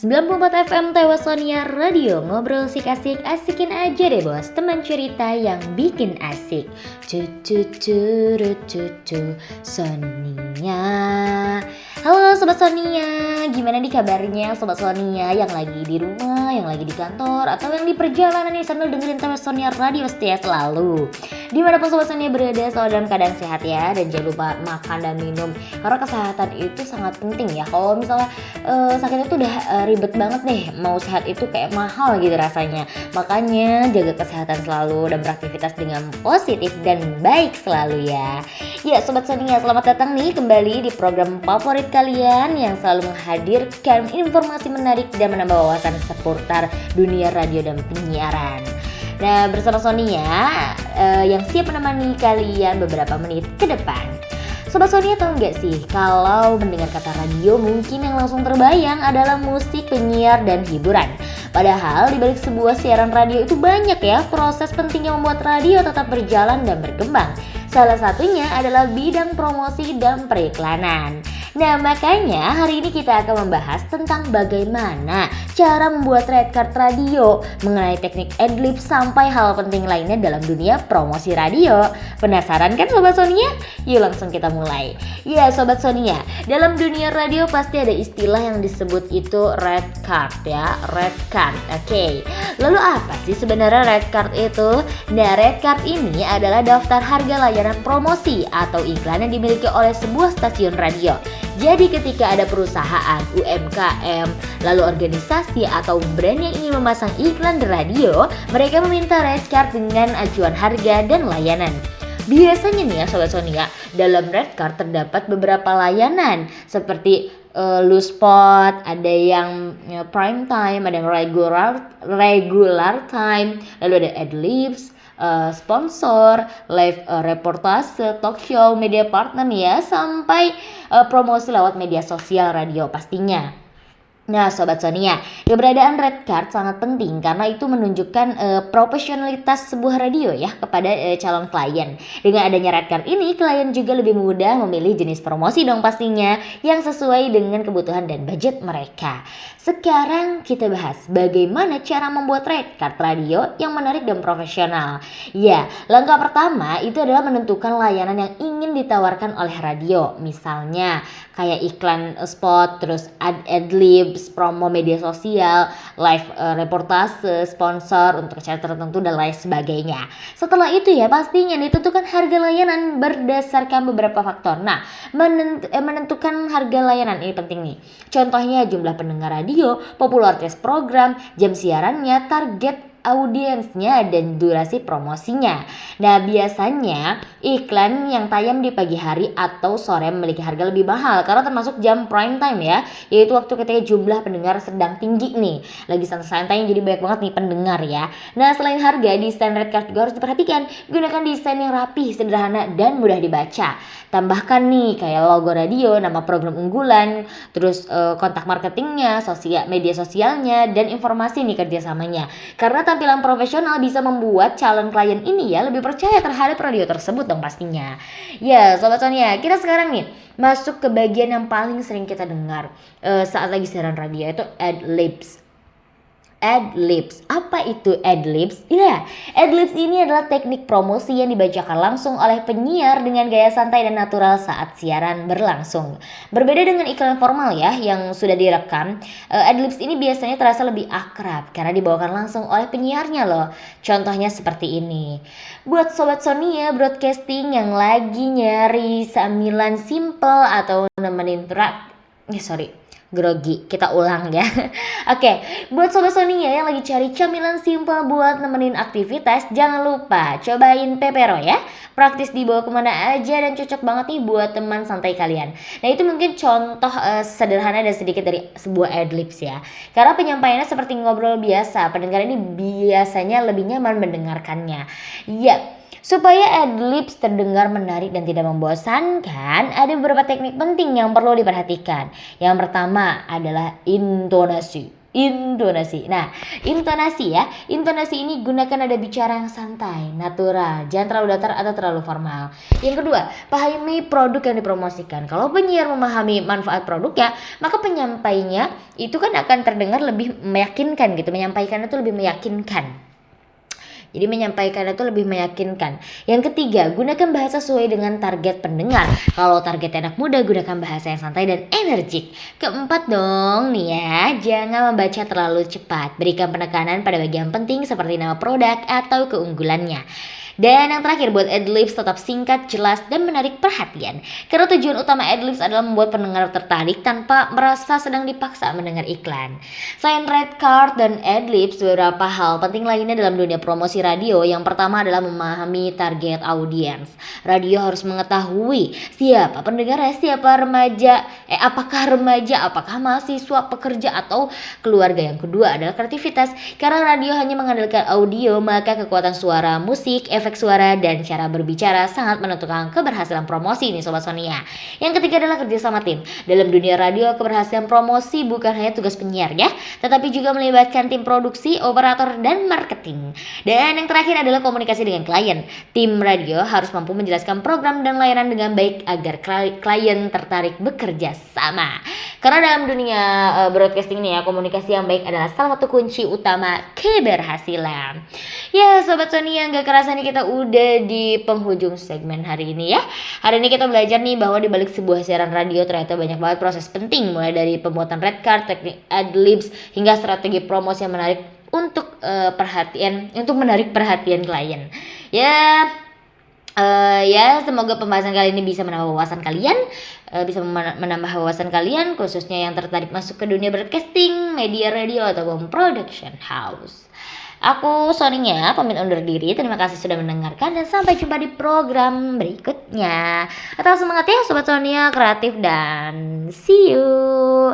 94 FM Tewasonia Radio. Ngobrol asik-asik, asikin aja deh bos. Teman cerita yang bikin asik. Cucu Sonia. Halo Sobat Sonia, gimana nih kabarnya Sobat Sonia yang lagi di rumah, yang lagi di kantor, atau yang di perjalanan nih sambil dengerin Tewasonia Radio setia selalu. Dimanapun Sobat Sonia berada, selalu dalam keadaan sehat ya. Dan jangan lupa makan dan minum, karena kesehatan itu sangat penting ya. Kalau misalnya sakit itu udah ribet banget deh, mau sehat itu kayak mahal gitu rasanya. Makanya jaga kesehatan selalu dan beraktivitas dengan positif dan baik selalu ya. Ya Sobat Sonia, selamat datang nih kembali di program favorit kalian yang selalu menghadirkan informasi menarik dan menambah wawasan seputar dunia radio dan penyiaran. Nah, bersama Sonia yang siap menemani kalian beberapa menit ke depan. Sobat Sonia, tahu nggak sih kalau mendengar kata radio mungkin yang langsung terbayang adalah musik, penyiar, dan hiburan. Padahal di balik sebuah siaran radio itu banyak ya proses penting yang membuat radio tetap berjalan dan berkembang. Salah satunya adalah bidang promosi dan periklanan. Nah, makanya hari ini kita akan membahas tentang bagaimana cara membuat red card radio, mengenai teknik adlib sampai hal penting lainnya dalam dunia promosi radio. Penasaran kan Sobat Sonia? Yuk langsung kita mulai. Ya Sobat Sonia, dalam dunia radio pasti ada istilah yang disebut itu red card ya, red card. Oke. Lalu apa sih sebenarnya red card itu? Nah, red card ini adalah daftar harga layanan promosi atau iklan yang dimiliki oleh sebuah stasiun radio. Jadi ketika ada perusahaan, UMKM, lalu organisasi atau brand yang ingin memasang iklan di radio, mereka meminta red card dengan acuan harga dan layanan. Biasanya nih ya Sobat Sonia, dalam red card terdapat beberapa layanan seperti loose spot, ada yang prime time, ada yang regular time, lalu ada adlibs, sponsor, live reportase, talk show, media partner ya, sampai promosi lewat media sosial radio pastinya. Nah Sobat Sonia, keberadaan red card sangat penting karena itu menunjukkan profesionalitas sebuah radio ya kepada calon klien. Dengan adanya red card ini, klien juga lebih mudah memilih jenis promosi dong pastinya yang sesuai dengan kebutuhan dan budget mereka. Sekarang kita bahas bagaimana cara membuat red card radio yang menarik dan profesional. Ya, langkah pertama itu adalah menentukan layanan yang ingin ditawarkan oleh radio. Misalnya kayak iklan spot, terus adlib, promo media sosial, live reportase, sponsor untuk acara tertentu dan lain sebagainya. Setelah itu ya pastinya ditentukan harga layanan berdasarkan beberapa faktor. Nah, menentukan harga layanan ini penting nih. Contohnya jumlah pendengar radio, popularitas program, jam siarannya, target audiensnya, dan durasi promosinya. Nah, biasanya iklan yang tayang di pagi hari atau sore memiliki harga lebih mahal karena termasuk jam prime time ya, yaitu waktu ketika jumlah pendengar sedang tinggi nih, lagi santai-santainya jadi banyak banget nih pendengar ya. Nah, selain harga, desain red card juga harus diperhatikan. Gunakan desain yang rapi, sederhana, dan mudah dibaca. Tambahkan nih kayak logo radio, nama program unggulan, terus kontak marketingnya, media sosialnya, dan informasi nih kerjasamanya. Karena tampilan profesional bisa membuat calon klien ini ya lebih percaya terhadap radio tersebut dong pastinya. Ya Sobat Sonia, kita sekarang nih masuk ke bagian yang paling sering kita dengar saat lagi siaran radio, itu adlibs. Adlibs. Apa itu adlibs? Ya, adlibs ini adalah teknik promosi yang dibacakan langsung oleh penyiar dengan gaya santai dan natural saat siaran berlangsung. Berbeda dengan iklan formal ya yang sudah direkam, adlibs ini biasanya terasa lebih akrab karena dibawakan langsung oleh penyiarnya loh. Contohnya seperti ini. Buat Sobat Sonia broadcasting yang lagi nyari camilan simple atau nemenin grogi, kita ulang ya. Oke, buat Sobat Sonia yang lagi cari camilan simpel buat nemenin aktivitas, jangan lupa cobain Pepero ya. Praktis dibawa kemana aja dan cocok banget nih buat teman santai kalian. Nah, itu mungkin contoh sederhana dan sedikit dari sebuah adlibs ya. Karena penyampaiannya seperti ngobrol biasa, pendengar ini biasanya lebih nyaman mendengarkannya. Ya, supaya adlibs terdengar menarik dan tidak membosankan, ada beberapa teknik penting yang perlu diperhatikan. Yang pertama adalah intonasi. Intonasi. Nah, intonasi ya. Intonasi ini gunakan nada bicara yang santai, natural, jangan terlalu datar atau terlalu formal. Yang kedua, pahami produk yang dipromosikan. Kalau penyiar memahami manfaat produknya, maka penyampainya itu kan akan terdengar lebih meyakinkan gitu. Menyampaikan itu lebih meyakinkan. Jadi menyampaikan itu lebih meyakinkan. Yang ketiga, gunakan bahasa sesuai dengan target pendengar. Kalau targetnya anak muda, gunakan bahasa yang santai dan energik. Keempat dong nih ya, jangan membaca terlalu cepat. Berikan penekanan pada bagian penting seperti nama produk atau keunggulannya. Dan yang terakhir, buat adlibs tetap singkat, jelas, dan menarik perhatian. Karena tujuan utama adlibs adalah membuat pendengar tertarik tanpa merasa sedang dipaksa mendengar iklan. Selain red card dan adlibs, beberapa hal penting lainnya dalam dunia promosi radio. Yang pertama adalah memahami target audiens. Radio harus mengetahui siapa pendengarnya, siapa remaja, apakah remaja, apakah mahasiswa, pekerja, atau keluarga. Yang kedua adalah kreativitas. Karena radio hanya mengandalkan audio, maka kekuatan suara, musik, efek suara, dan cara berbicara sangat menentukan keberhasilan promosi nih Sobat Sonia. Yang ketiga adalah kerja sama tim. Dalam dunia radio, keberhasilan promosi bukan hanya tugas penyiar ya, tetapi juga melibatkan tim produksi, operator, dan marketing. Dan yang terakhir adalah komunikasi dengan klien. Tim radio harus mampu menjelaskan program dan layanan dengan baik agar klien tertarik bekerja sama. Karena dalam dunia broadcasting nih ya, komunikasi yang baik adalah salah satu kunci utama keberhasilan. Ya Sobat Sonia, gak kerasa nih kita udah di penghujung segmen hari ini ya. Hari ini kita belajar nih bahwa di balik sebuah siaran radio ternyata banyak banget proses penting, mulai dari pembuatan red card, teknik adlibs, hingga strategi promosi yang menarik untuk menarik perhatian klien. Ya, semoga pembahasan kali ini bisa menambah wawasan kalian, menambah wawasan kalian khususnya yang tertarik masuk ke dunia broadcasting, media radio, ataupun production house. Aku Sonia pamit undur diri. Terima kasih sudah mendengarkan dan sampai jumpa di program berikutnya. Tetap semangat ya Sobat Sonia kreatif dan see you.